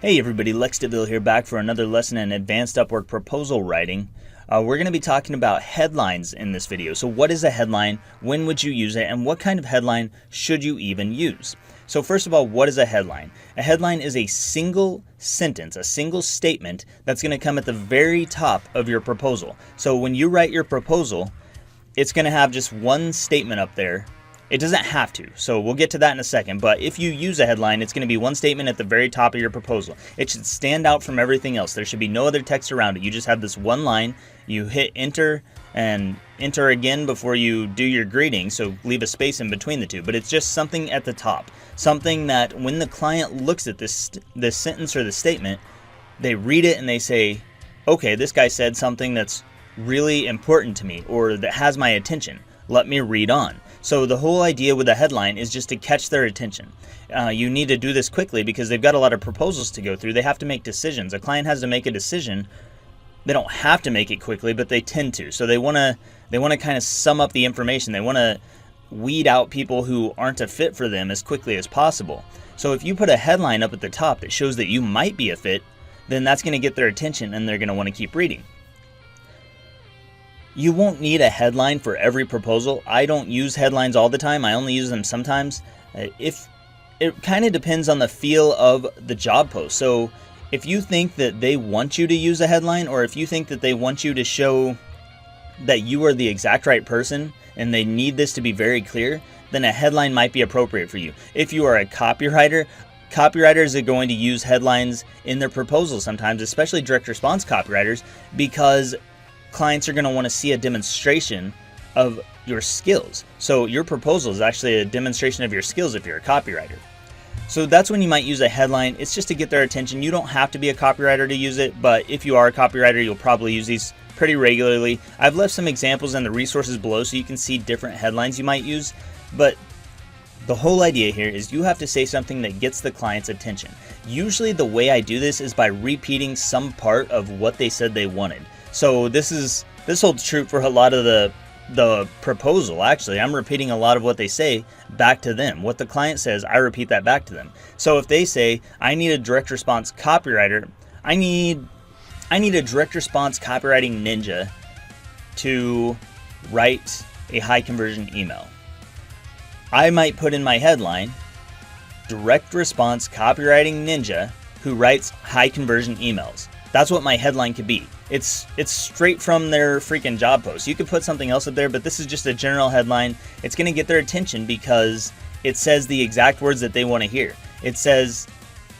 Hey everybody, Lex DeVille here, back for another lesson in advanced Upwork proposal writing. We're going to be talking about headlines in this video. So what is a headline, when would you use it, and what kind of headline should you even use? So first of all, what is a headline? A headline is a single sentence, a single statement that's going to come at the very top of your proposal. So when you write your proposal, it's going to have just one statement up there. It doesn't have to, so we'll get to that in a second, but if you use a headline, it's going to be one statement at the very top of your proposal. It should stand out from everything else. There should be no other text around it. You just have this one line. You hit enter and enter again before you do your greeting, so leave a space in between the two, but it's just something at the top. Something that when the client looks at this sentence or the statement, they read it and they say, okay, this guy said something that's really important to me or that has my attention. Let me read on. So the whole idea with a headline is just to catch their attention. You need to do this quickly because they've got a lot of proposals to go through. They have to make decisions. A client has to make a decision. They don't have to make it quickly, but they tend to. So they want to kind of sum up the information. They want to weed out people who aren't a fit for them as quickly as possible. So if you put a headline up at the top that shows that you might be a fit, then that's going to get their attention and they're going to want to keep reading. You won't need a headline for every proposal. I don't use headlines all the time. I only use them sometimes. If it kind of depends on the feel of the job post. So if you think that they want you to use a headline, or if you think that they want you to show that you are the exact right person and they need this to be very clear, then a headline might be appropriate for you. If you are a copywriter, copywriters are going to use headlines in their proposals sometimes, especially direct response copywriters, because clients are going to want to see a demonstration of your skills. So your proposal is actually a demonstration of your skills if you're a copywriter. So that's when you might use a headline. It's just to get their attention. You don't have to be a copywriter to use it, but if you are a copywriter, you'll probably use these pretty regularly. I've left some examples in the resources below so you can see different headlines you might use, but the whole idea here is you have to say something that gets the client's attention. Usually the way I do this is by repeating some part of what they said they wanted. So this holds true for a lot of the proposal. Actually, I'm repeating a lot of what they say back to them. What the client says, I repeat that back to them. So if they say, I need a direct response copywriter, I need a direct response copywriting ninja to write a high conversion email, I might put in my headline, direct response copywriting ninja who writes high conversion emails. That's what my headline could be. It's straight from their freaking job post. You could put something else up there, but this is just a general headline. It's going to get their attention because it says the exact words that they want to hear. It says,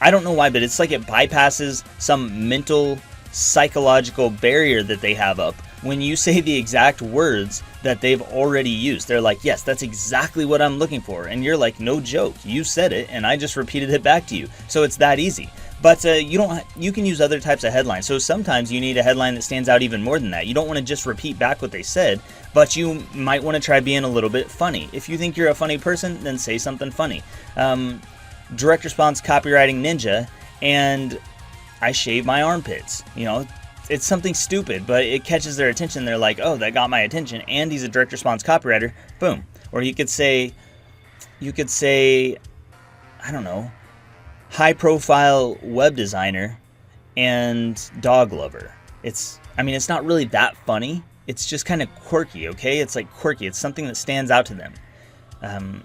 I don't know why, but it's like it bypasses some mental psychological barrier that they have up. When you say the exact words that they've already used, they're like, yes, that's exactly what I'm looking for. And you're like, no joke, you said it and I just repeated it back to you. So it's that easy. But you can use other types of headlines. So sometimes you need a headline that stands out even more than that. You don't want to just repeat back what they said, but you might want to try being a little bit funny. If you think you're a funny person, then say something funny. Direct response copywriting ninja, and I shave my armpits. You know, it's something stupid, but it catches their attention. They're like, oh, that got my attention, and he's a direct response copywriter. Boom. Or you could say, I don't know, high profile web designer and dog lover. It's not really that funny. It's just kind of quirky, okay? It's like quirky. It's something that stands out to them.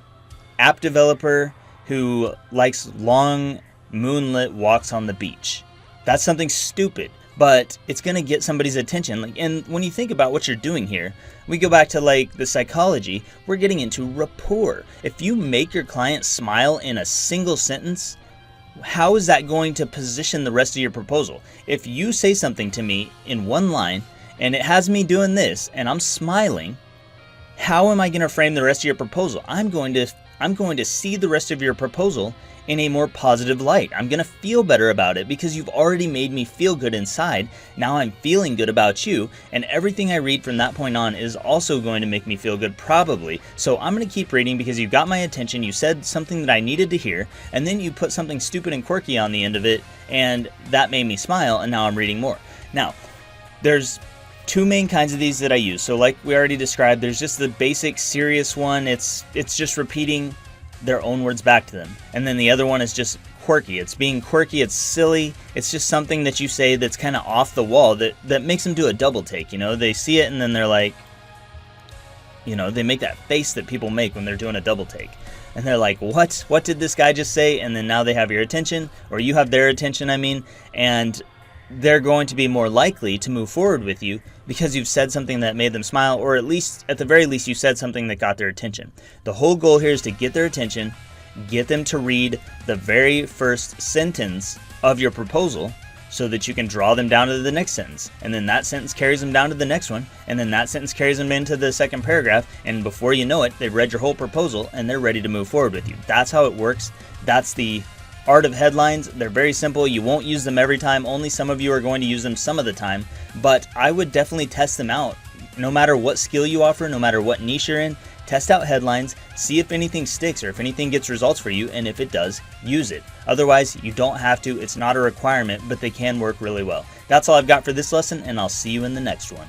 App developer who likes long moonlit walks on the beach. That's something stupid, but it's going to get somebody's attention. And when you think about what you're doing here, we go back to the psychology. We're getting into rapport. If you make your client smile in a single sentence, how is that going to position the rest of your proposal? If you say something to me in one line and it has me doing this and I'm smiling, how am I going to frame the rest of your proposal? I'm going to see the rest of your proposal in a more positive light. I'm going to feel better about it because you've already made me feel good inside. Now I'm feeling good about you, and everything I read from that point on is also going to make me feel good probably. So I'm going to keep reading because you got my attention, you said something that I needed to hear, and then you put something stupid and quirky on the end of it, and that made me smile, and now I'm reading more. Now, there's two main kinds of these that I use. So like we already described, there's just the basic serious one. It's just repeating their own words back to them. And then the other one is just quirky. It's being quirky, it's silly, it's just something that you say that's kind of off the wall that makes them do a double take. You know, they see it and then they're like, you know, they make that face that people make when they're doing a double take. And they're like, what did this guy just say? And then now they have your attention, or you have their attention, I mean, and they're going to be more likely to move forward with you because you've said something that made them smile, or at least, at the very least, you said something that got their attention. The whole goal here is to get their attention, get them to read the very first sentence of your proposal so that you can draw them down to the next sentence. And then that sentence carries them down to the next one. And then that sentence carries them into the second paragraph. And before you know it, they've read your whole proposal and they're ready to move forward with you. That's how it works. That's the art of headlines. They're very simple. You won't use them every time. Only some of you are going to use them some of the time. But I would definitely test them out. No matter what skill you offer, no matter what niche you're in, test out headlines, see if anything sticks or if anything gets results for you, and if it does, use it. Otherwise, you don't have to. It's not a requirement, but they can work really well. That's all I've got for this lesson, and I'll see you in the next one.